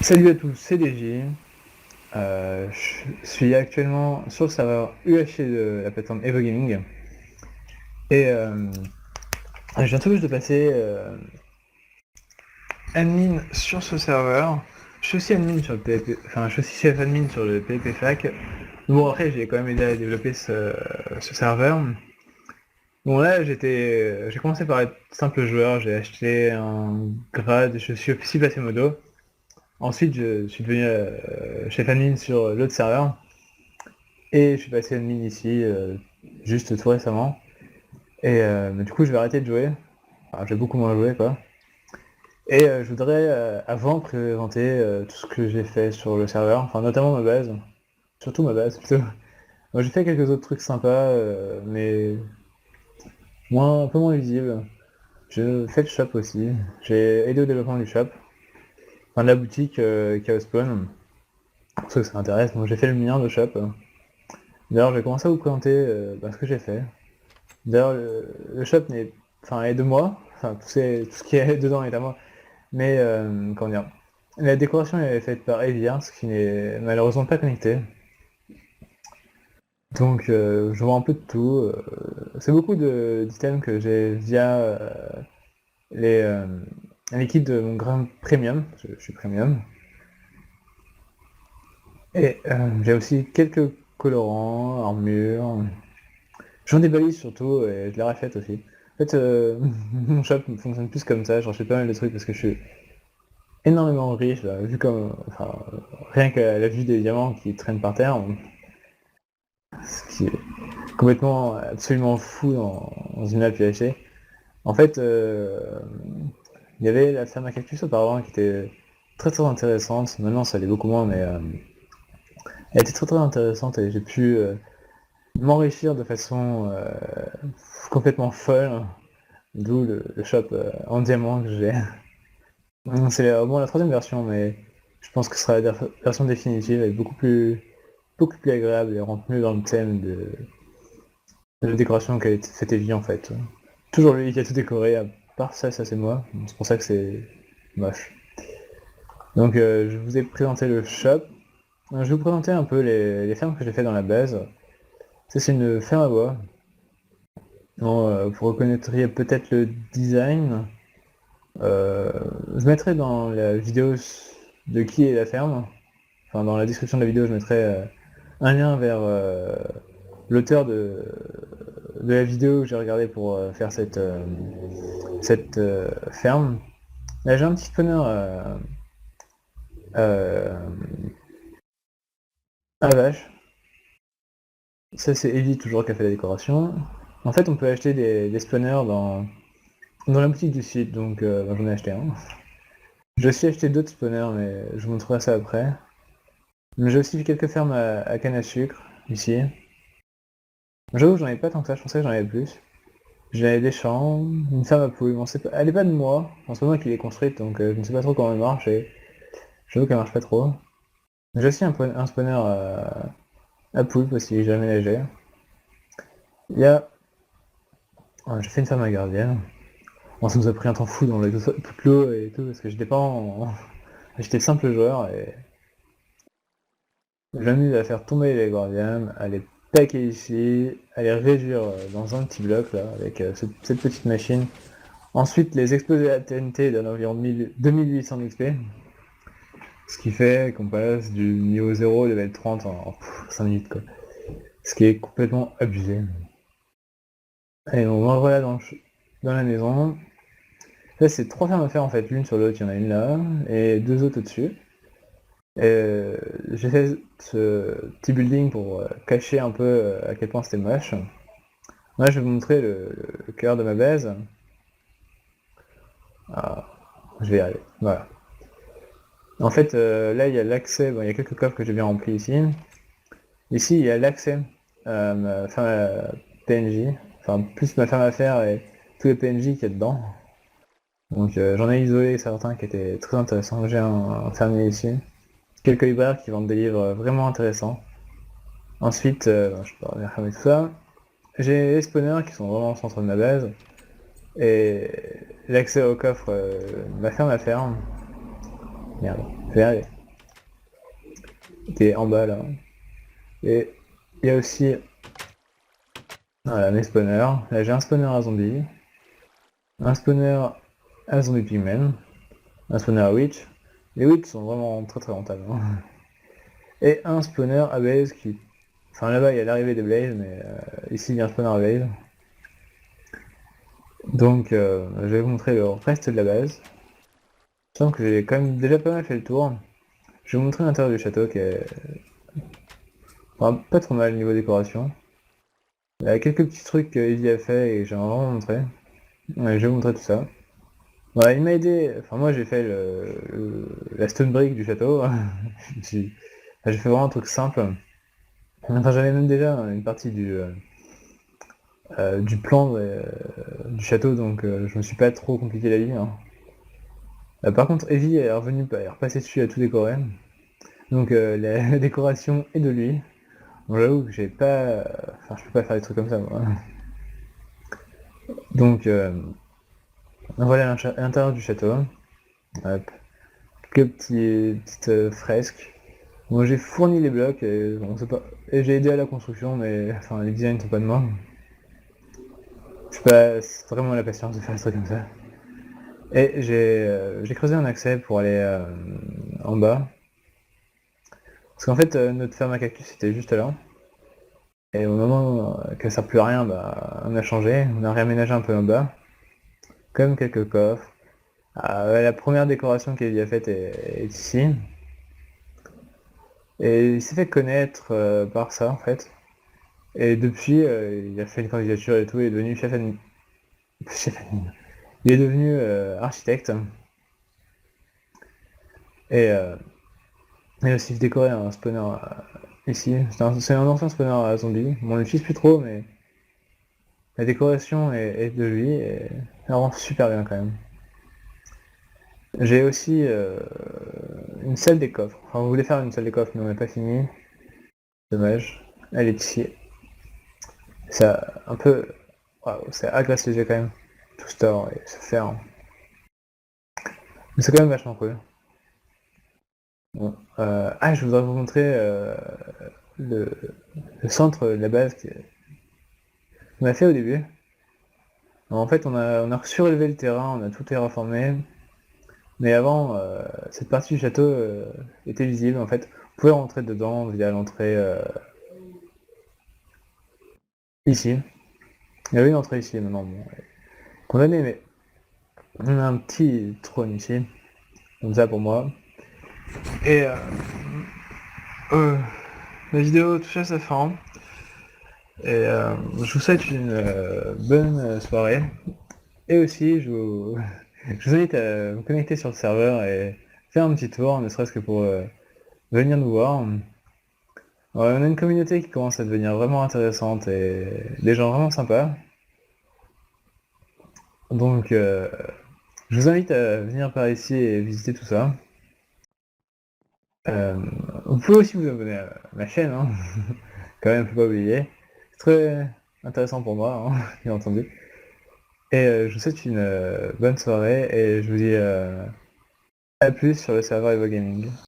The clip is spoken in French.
Salut à tous, c'est DJ. Je suis actuellement sur le serveur UHC de la plateforme Evo Gaming. Et je viens tout juste de passer admin sur ce serveur. Je suis aussi admin sur le PvP, enfin je suis aussi chef admin sur le PvP Fac. Bon après j'ai quand même aidé à développer ce serveur. Bon là j'ai commencé par être simple joueur, j'ai acheté un grade, je suis aussi passé modo. Ensuite je suis devenu chef admin sur l'autre serveur. Et je suis passé admin ici, juste tout récemment. Et mais du coup, je vais arrêter de jouer. Enfin, je vais beaucoup moins jouer, quoi. Et je voudrais, avant, présenter tout ce que j'ai fait sur le serveur, enfin, notamment ma base. Surtout ma base, plutôt. Moi, j'ai fait quelques autres trucs sympas, mais un peu moins visibles. Je fais le shop aussi. J'ai aidé au développement du shop. Enfin, de la boutique Chaos Spawn. Pour ceux que ça intéresse, moi j'ai fait le mien de shop. D'ailleurs, je vais commencer à vous présenter ce que j'ai fait. D'ailleurs, le shop est de moi, enfin tout ce qui est dedans est à moi, mais comment dire, la décoration est faite par Eviars, qui n'est malheureusement pas connecté. Donc je vois un peu de tout. C'est beaucoup d'items que j'ai via les l'équipe de mon grain premium, je suis premium. Et j'ai aussi quelques colorants, armures. J'en des balises surtout, et je les rachète aussi. En fait, mon shop fonctionne plus comme ça, je rachète pas mal de trucs parce que je suis énormément riche, là, vu comme... Enfin, rien qu'à la vue des diamants qui traînent par terre, ce qui est complètement, absolument fou dans une map UHC. En fait, il y avait la ferme à cactus auparavant qui était très très intéressante, maintenant ça l'est beaucoup moins, mais elle était très très intéressante et j'ai pu m'enrichir de façon complètement folle. D'où le shop en diamant que j'ai. C'est la troisième version, mais je pense que ce sera la version définitive, elle est beaucoup plus agréable et rentre mieux dans le thème de la décoration qu'a été faite Evie en fait. Toujours lui qui a tout décoré, à part ça c'est moi, c'est pour ça que c'est moche. Donc je vous ai présenté le shop. Je vais vous présenter un peu les fermes que j'ai fait dans la base. Ça c'est une ferme à bois. Bon, vous reconnaîtriez peut-être le design. Je mettrai dans la vidéo de qui est la ferme, enfin dans la description de la vidéo je mettrai un lien vers l'auteur de la vidéo que j'ai regardé pour faire cette ferme. Là j'ai un petit spawner euh, à vache. Ça c'est Ellie toujours qui a fait la décoration. En fait on peut acheter des spawners dans la boutique du site, donc j'en ai acheté un. J'ai aussi acheté d'autres spawners mais je vous montrerai ça après. J'ai aussi fait quelques fermes à canne à sucre, ici. J'avoue que j'en ai pas tant que ça, je pensais que j'en avais plus. J'avais des champs, une ferme à poules, bon, elle est pas de moi, c'est pas moi qui l'ai construite, donc je ne sais pas trop comment elle marche, et j'avoue qu'elle marche pas trop. J'ai aussi un spawner à poulpe aussi, que j'ai aménagé. Il y a... j'ai fait une ferme à gardienne. Bon, ça nous a pris un temps fou dans toute l'eau et tout, parce que j'étais pas en... J'étais simple joueur, et j'amuse à faire tomber les gardiennes, à les packer ici, à les réduire dans un petit bloc là, avec cette petite machine. Ensuite, les exploser à la TNT donnent environ 2800 XP. Ce qui fait qu'on passe du niveau 0 au level 30 en 5 minutes quoi. Ce qui est complètement abusé. Et on va voilà dans la maison. Là c'est 3 fermes à faire en fait, l'une sur l'autre, il y en a une là, et 2 autres au-dessus. J'ai fait ce petit building pour cacher un peu à quel point c'était moche. Là je vais vous montrer le cœur de ma base. Ah, je vais y arriver, voilà. En fait là il y a l'accès, il y a quelques coffres que j'ai bien remplis ici. Ici il y a l'accès à ma ferme à PNJ, enfin plus ma ferme à faire et tous les PNJ qu'il y a dedans. Donc j'en ai isolé certains qui étaient très intéressants. J'ai un fermier ici. Quelques libraires qui vendent des livres vraiment intéressants. Ensuite, je peux revenir fermer tout ça. J'ai les spawners qui sont vraiment au centre de ma base. Et l'accès au coffre, ma ferme à ferme. Merde, je vais y arriver. qui est en bas là. Et il y a aussi voilà, mes spawners. Là j'ai un spawner à zombie, un spawner à zombie pigmen, un spawner à witch. Les witch sont vraiment très très rentables. Hein. Et un spawner à base qui... Enfin là-bas il y a l'arrivée des blazes, mais ici il y a un spawner à base. Donc je vais vous montrer le reste de la base. Je sens que j'ai quand même déjà pas mal fait le tour. Je vais vous montrer l'intérieur du château qui est enfin, pas trop mal niveau décoration. Il y a quelques petits trucs que Easy a fait et que j'aimerais vraiment montrer. Ouais, je vais vous montrer tout ça. Ouais, il m'a aidé, enfin moi j'ai fait la stone brick du château. j'ai j'ai fait vraiment un truc simple. Enfin j'avais même déjà une partie du plan du château, donc je me suis pas trop compliqué la vie. Hein. Par contre Evie est revenu, est repassé dessus à tout décorer. Donc la décoration est de lui. Bon j'avoue que j'ai pas... Enfin je peux pas faire des trucs comme ça moi. Donc voilà l'intérieur du château. Hop. Quelques petites fresques. Moi j'ai fourni les blocs et, bon, et j'ai aidé à la construction, mais enfin les designs sont pas de moi. Je suis pas vraiment la patience de faire des trucs comme ça. Et j'ai creusé un accès pour aller en bas. Parce qu'en fait notre ferme à cactus était juste là. Et au moment que ça ne plus à rien, bah, on a changé, on a réaménagé un peu en bas. Comme quelques coffres. La première décoration qu'il a faite est ici. Et il s'est fait connaître par ça en fait. Et depuis, il a fait une candidature et tout, il est devenu chef admin. Il est devenu architecte. Et il a aussi décoré un spawner ici. C'est un ancien spawner à zombie. Bon, on l'utilise plus trop, mais la décoration est de lui et ça rend super bien quand même. J'ai aussi une salle des coffres. Enfin, on voulait faire une salle des coffres, mais on n'a pas fini. Dommage. Elle est ici. Ça un peu... Waouh, ça agresse les yeux quand même. Tout ce store et se faire. Mais c'est quand même vachement cool. Bon, je voudrais vous montrer le, le centre de la base qu'on a fait au début. En fait, on a surélevé le terrain, on a tout terraformé. Mais avant, cette partie du château était visible. En fait, vous pouvez rentrer dedans via l'entrée ici. Il y avait une entrée ici maintenant. Bon, condamné, mais on a un petit trône ici. Comme ça pour moi. Et la vidéo touche à sa fin. Et je vous souhaite une bonne soirée. Et aussi, je vous invite à vous connecter sur le serveur et faire un petit tour, ne serait-ce que pour venir nous voir. On a une communauté qui commence à devenir vraiment intéressante et des gens vraiment sympas. Donc, je vous invite à venir par ici et visiter tout ça. Vous pouvez aussi vous abonner à ma chaîne, hein. Quand même, faut pas oublier. C'est très intéressant pour moi, hein, bien entendu. Et je vous souhaite une bonne soirée et je vous dis à plus sur le serveur Evo Gaming.